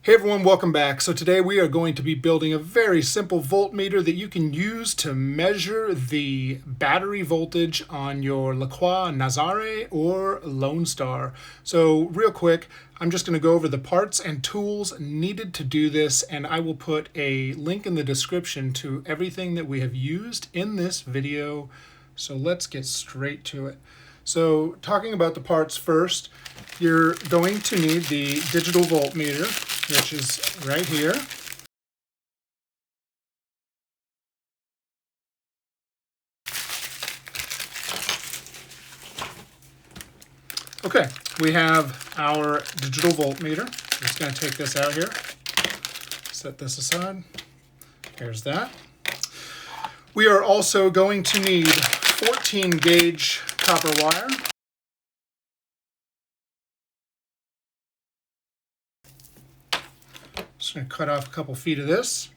Hey everyone, welcome back. So today we are going to be building a very simple voltmeter that you can use to measure the battery voltage on your LaCroix Nazare or Lonestar. So real quick, I'm just going to go over the parts and tools needed to do this, and I will put a link in the description to everything that we have used in this video. So let's get straight to it. So talking about the parts first, you're going to need the digital voltmeter, which is right here. Okay, we have our digital voltmeter. I'm just going to take this out here, set this aside. Here's that. We are also going to need 14 gauge copper wire. Just going to cut off a couple feet of this.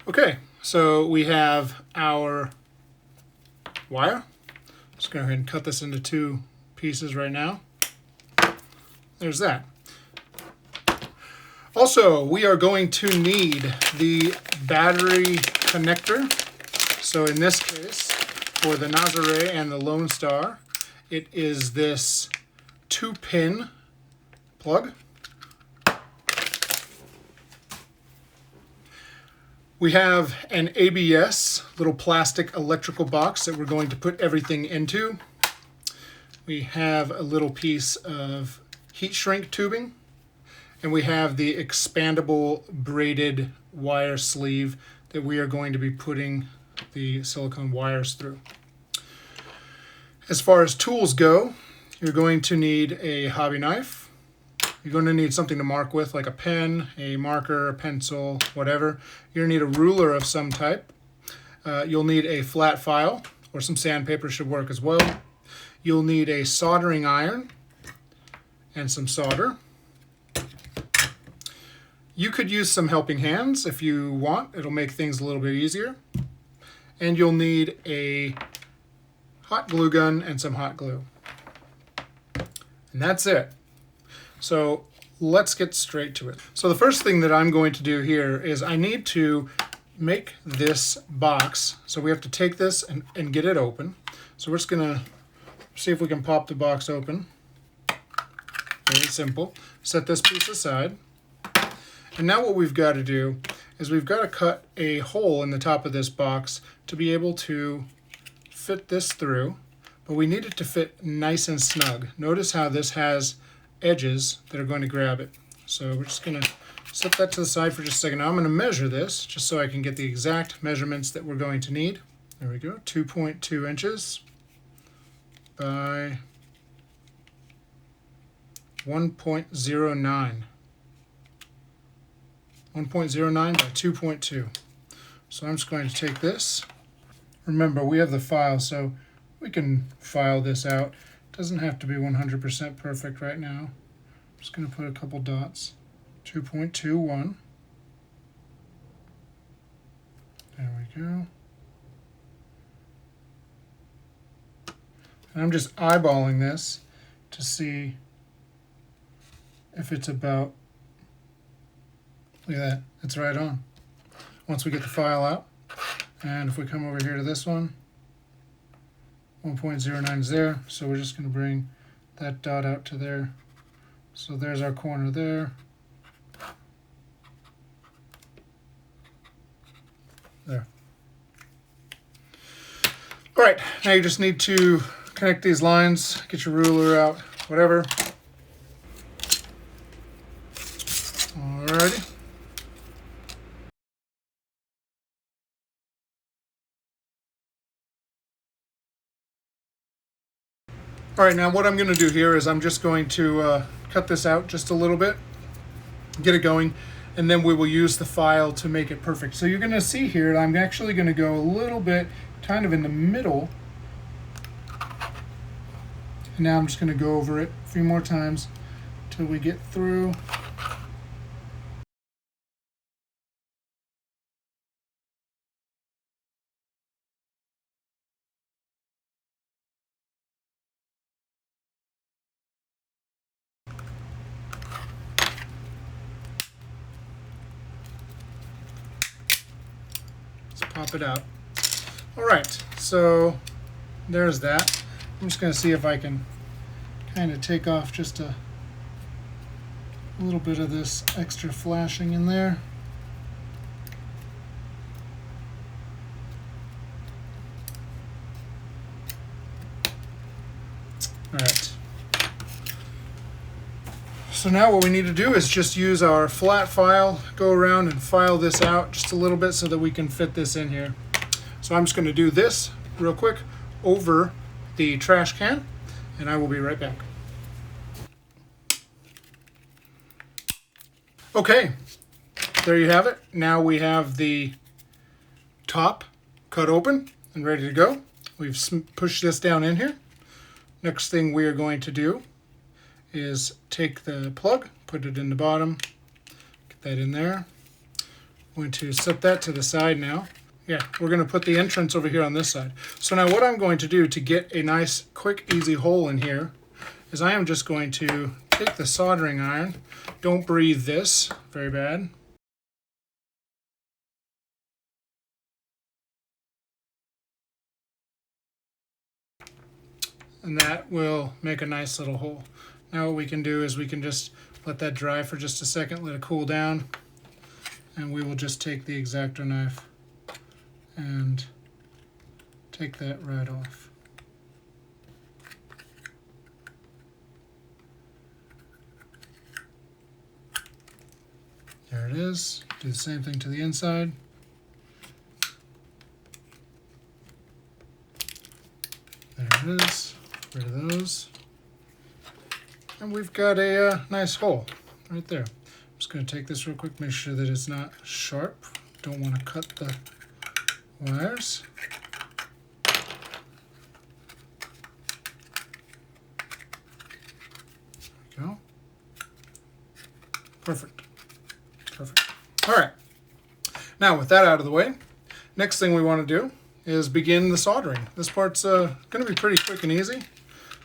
Okay, so we have our wire. Just go ahead and cut this into two pieces right now. There's that. Also, we are going to need the battery connector. So in this case, for the Nazare and the Lonestar, it is this 2-pin plug. We have an ABS, little plastic electrical box that we're going to put everything into. We have a little piece of heat shrink tubing, and we have the expandable braided wire sleeve that we are going to be putting the silicone wires through. As far as tools go, you're going to need a hobby knife. You're going to need something to mark with, like a pen, a marker, a pencil, whatever. You're going to need a ruler of some type. You'll need a flat file, or some sandpaper should work as well. You'll need a soldering iron and some solder. You could use some helping hands if you want. It'll make things a little bit easier. And you'll need a hot glue gun and some hot glue. And that's it. So let's get straight to it. So the first thing that I'm going to do here is I need to make this box. So we have to take this and get it open. So we're just gonna see if we can pop the box open. Very simple. Set this piece aside. And now what we've got to do is we've got to cut a hole in the top of this box to be able to fit this through, but we need it to fit nice and snug. Notice how this has edges that are going to grab it. So we're just going to set that to the side for just a second. Now I'm going to measure this just so I can get the exact measurements that we're going to need. There we go, 2.2 inches by 1.09. 1.09 by 2.2. So I'm just going to take this. Remember, we have the file, so we can file this out. It doesn't have to be 100% perfect right now. I'm just going to put a couple dots. 2.21. There we go. And I'm just eyeballing this to see if it's about. Look at that, it's right on. Once we get the file out, and if we come over here to this one, 1.09 is there, so we're just going to bring that dot out to there. So there's our corner there. There. All right, now you just need to connect these lines, get your ruler out, whatever. Alrighty. All right, now what I'm going to do here is I'm just going to cut this out just a little bit, get it going, and then we will use the file to make it perfect. So you're going to see here, I'm actually going to go a little bit kind of in the middle. And now I'm just going to go over it a few more times till we get through. pop it out. All right, so there's that. I'm just going to see if I can kind of take off just a little bit of this extra flashing in there. All right. So now what we need to do is just use our flat file, go around and file this out just a little bit so that we can fit this in here. So I'm just going to do this real quick over the trash can, and I will be right back. Okay, there you have it. Now we have the top cut open and ready to go. We've pushed this down in here. Next thing we are going to do is take the plug, put it in the bottom, get that in there. I'm going to set that to the side now. Yeah, we're going to put the entrance over here on this side. So now what I'm going to do to get a nice, quick, easy hole in here is I am just going to take the soldering iron. Don't breathe this, very bad. And that will make a nice little hole. Now what we can do is we can just let that dry for just a second, let it cool down, and we will just take the X-Acto knife and take that right off. There it is. Do the same thing to the inside. There it is. Rid of those. And we've got a nice hole right there. I'm just going to take this real quick, make sure that it's not sharp. Don't want to cut the wires. There we go. Perfect. Perfect. All right. Now with that out of the way, next thing we want to do is begin the soldering. This part's going to be pretty quick and easy.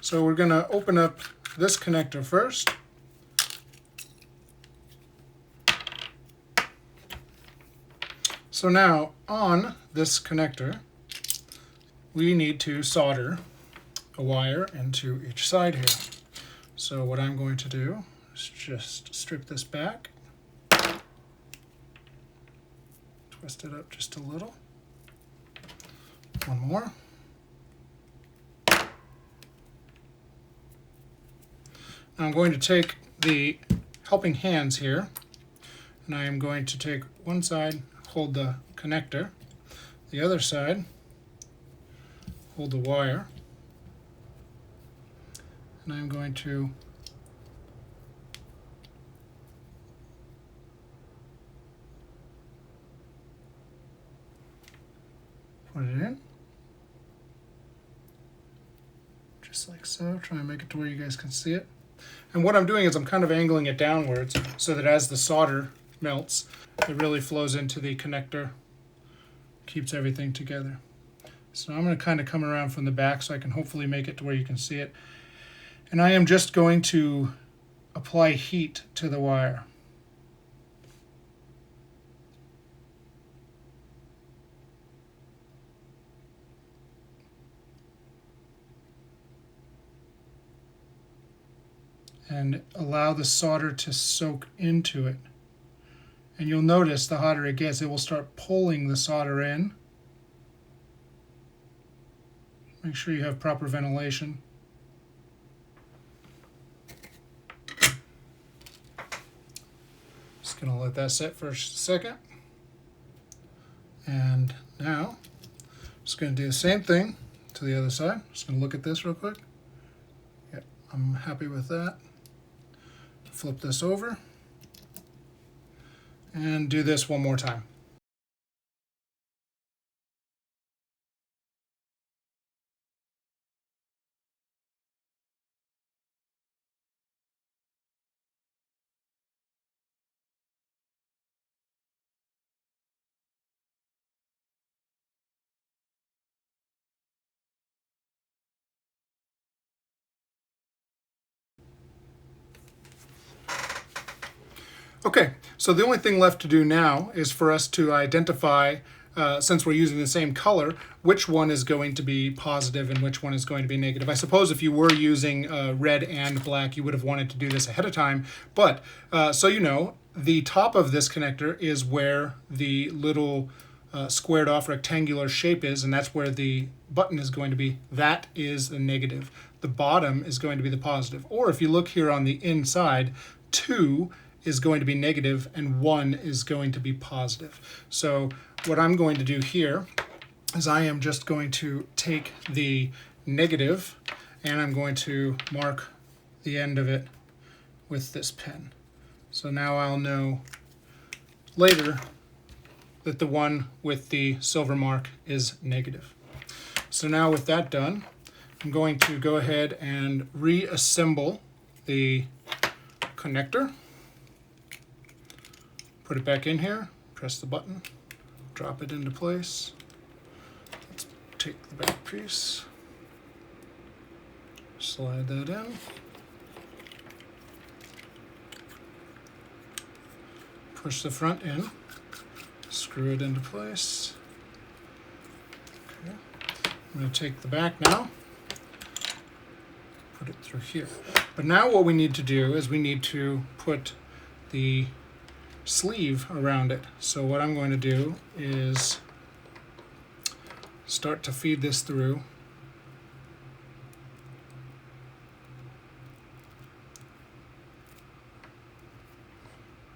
So we're going to open up this connector first. So now on this connector, we need to solder a wire into each side here. So what I'm going to do is just strip this back, twist it up just a little. One more. Now I'm going to take the helping hands here, and I am going to take one side, hold the connector, the other side, hold the wire, and I'm going to put it in, just like so. Try and make it to where you guys can see it. And what I'm doing is I'm kind of angling it downwards so that as the solder melts, it really flows into the connector, keeps everything together. So I'm going to kind of come around from the back so I can hopefully make it to where you can see it. And I am just going to apply heat to the wire. And allow the solder to soak into it. And you'll notice the hotter it gets, it will start pulling the solder in. Make sure you have proper ventilation. Just gonna let that set for a second. And now, just gonna do the same thing to the other side. Just gonna look at this real quick. Yep, I'm happy with that. Flip this over and do this one more time. Okay, so the only thing left to do now is for us to identify since we're using the same color, which one is going to be positive and which one is going to be negative. I suppose if you were using red and black, you would have wanted to do this ahead of time, but so you know, the top of this connector is where the little squared off rectangular shape is, and that's where the button is going to be. That is the negative. The bottom is going to be the positive. Or if you look here on the inside, 2 is going to be negative and 1 is going to be positive. So what I'm going to do here is I am just going to take the negative and I'm going to mark the end of it with this pen. So now I'll know later that the one with the silver mark is negative. So now with that done, I'm going to go ahead and reassemble the connector. Put it back in here, press the button, drop it into place. Let's take the back piece, slide that in. Push the front in, screw it into place. Okay. I'm going to take the back now, put it through here. But now what we need to do is we need to put the sleeve around it. So what I'm going to do is start to feed this through.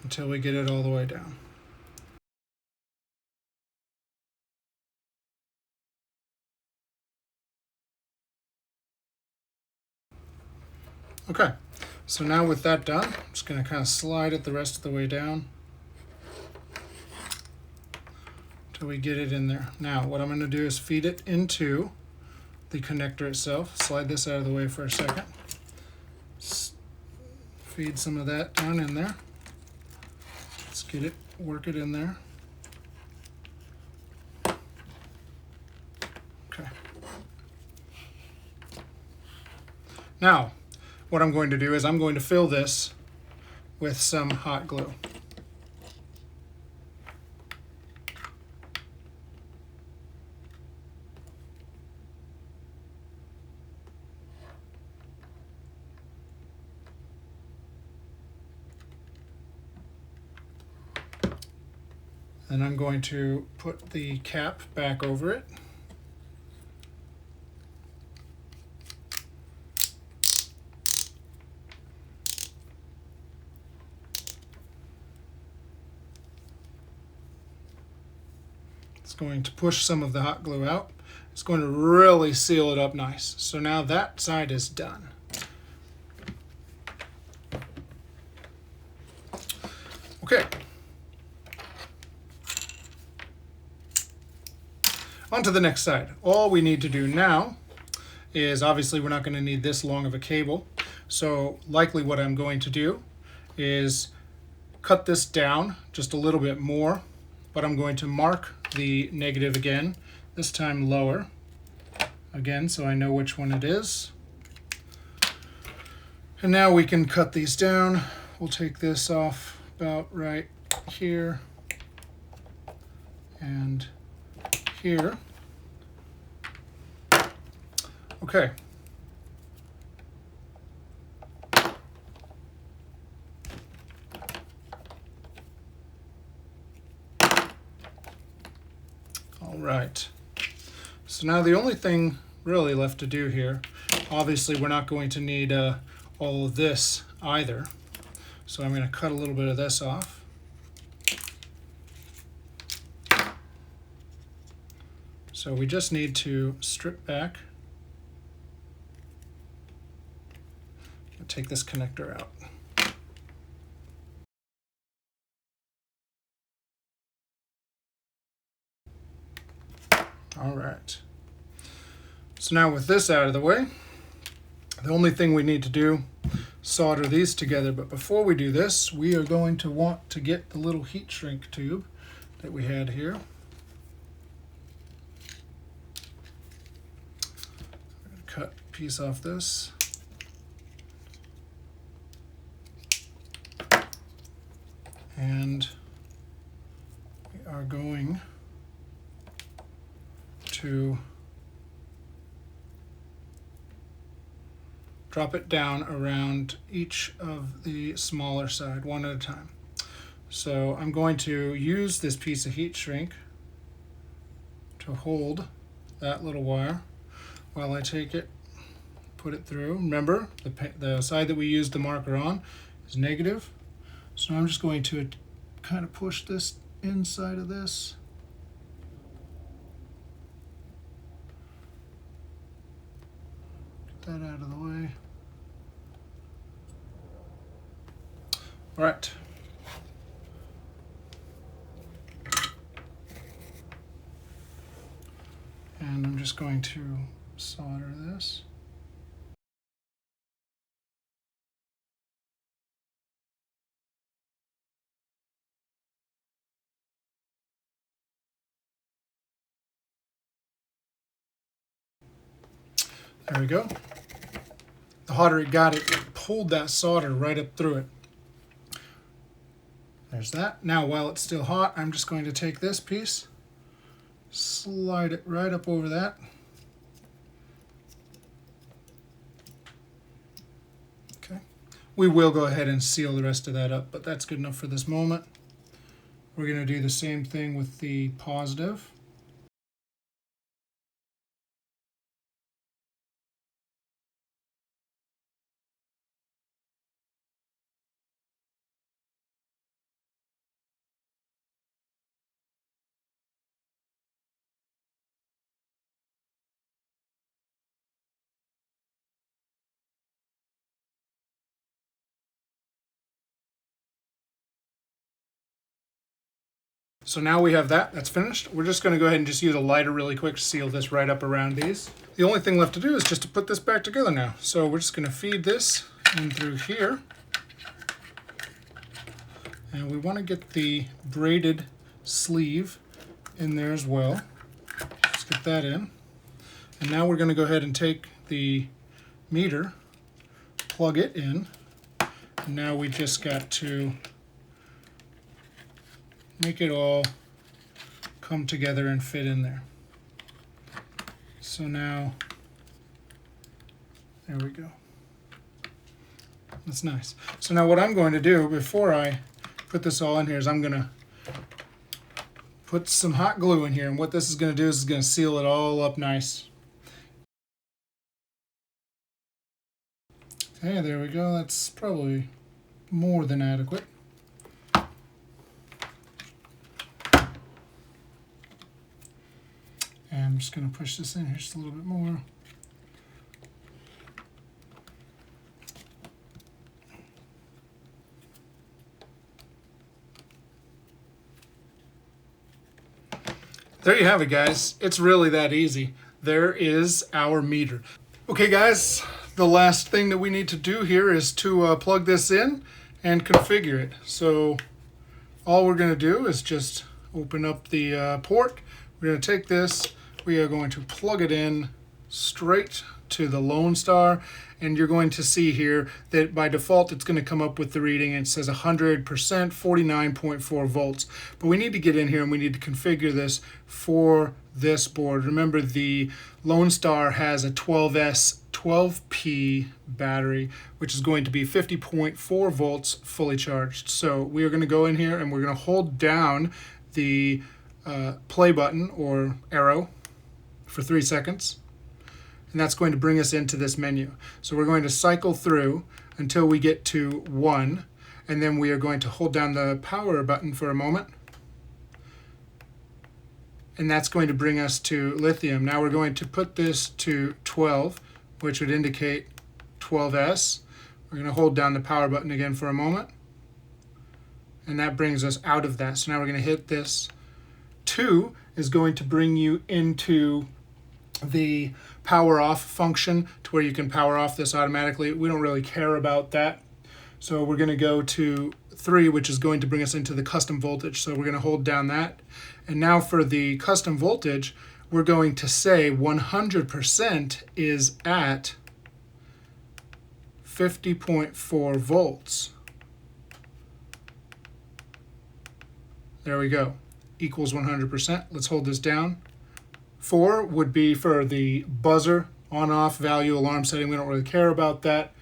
Until we get it all the way down. Okay, so now with that done, I'm just going to kind of slide it the rest of the way down until we get it in there. Now what I'm going to do is feed it into the connector itself. Slide this out of the way for a second. Feed some of that down in there. Let's get it, work it in there. Okay. Now, what I'm going to do is I'm going to fill this with some hot glue. And I'm going to put the cap back over it. It's going to push some of the hot glue out. It's going to really seal it up nice. So now that side is done. Okay. On to the next side. All we need to do now is, obviously we're not going to need this long of a cable, so likely what I'm going to do is cut this down just a little bit more, but I'm going to mark the negative again, this time lower, again so I know which one it is. And now we can cut these down. We'll take this off about right here and here. Okay. All right. So now the only thing really left to do here, obviously we're not going to need all of this either. So I'm going to cut a little bit of this off. So we just need to strip back. Take this connector out. All right. So now with this out of the way, the only thing we need to do is solder these together. But before we do this, we are going to want to get the little heat shrink tube that we had here. I'm going to cut a piece off this. And we are going to drop it down around each of the smaller side, one at a time. So I'm going to use this piece of heat shrink to hold that little wire while I take it, put it through. Remember, the side that we used the marker on is negative. So I'm just going to kind of push this inside of this. Get that out of the way. All right. And I'm just going to solder this. There we go. The hotter it got, it pulled that solder right up through it. There's that. Now, while it's still hot, I'm just going to take this piece, slide it right up over that. Okay. We will go ahead and seal the rest of that up, but that's good enough for this moment. We're going to do the same thing with the positive. So now we have that, that's finished. We're just gonna go ahead and just use a lighter really quick to seal this right up around these. The only thing left to do is just to put this back together now. So we're just gonna feed this in through here. And we wanna get the braided sleeve in there as well. Just get that in. And now we're gonna go ahead and take the meter, plug it in. And now we just got to make it all come together and fit in there. So now, there we go. That's nice. So now what I'm going to do before I put this all in here is I'm going to put some hot glue in here, and what this is going to do is it's going to seal it all up nice. Okay, there we go. That's probably more than adequate. And I'm just going to push this in here just a little bit more. There you have it, guys. It's really that easy. There is our meter. Okay, guys, the last thing that we need to do here is to plug this in and configure it. So all we're going to do is just open up the port. We're going to take this. We are going to plug it in straight to the Lonestar, and you're going to see here that by default it's going to come up with the reading, and it says 100%, 49.4 volts. But we need to get in here and we need to configure this for this board. Remember, the Lonestar has a 12S 12P battery, which is going to be 50.4 volts fully charged. So we are going to go in here and we're going to hold down the play button or arrow for 3 seconds, and that's going to bring us into this menu. So we're going to cycle through until we get to 1, and then we are going to hold down the power button for a moment, and that's going to bring us to lithium. Now we're going to put this to 12, which would indicate 12S. We're going to hold down the power button again for a moment, and that brings us out of that. So now we're going to hit this. 2 is going to bring you into the power off function to where you can power off this automatically. We don't really care about that. So we're going to go to 3, which is going to bring us into the custom voltage. So we're going to hold down that. And now for the custom voltage, we're going to say 100% is at 50.4 volts. There we go. Equals 100%. Let's hold this down. 4 would be for the buzzer, on-off value, alarm setting. We don't really care about that.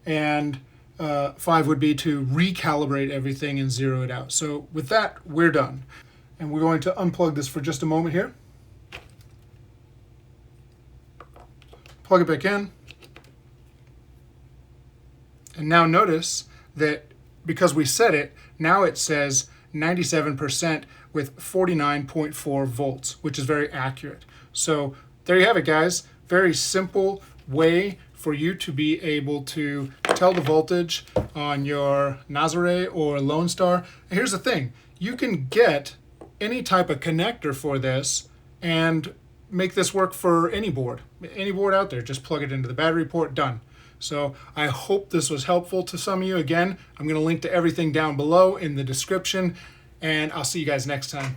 And 5 would be to recalibrate everything and zero it out. So with that, we're done. And we're going to unplug this for just a moment here. Plug it back in. And now notice that because we set it, now it says 97% with 49.4 volts, which is very accurate. So there you have it, guys. Very simple way for you to be able to tell the voltage on your Nazare or Lonestar. And here's the thing, you can get any type of connector for this and make this work for any board out there. Just plug it into the battery port, done. So I hope this was helpful to some of you. Again, I'm going to link to everything down below in the description, and I'll see you guys next time.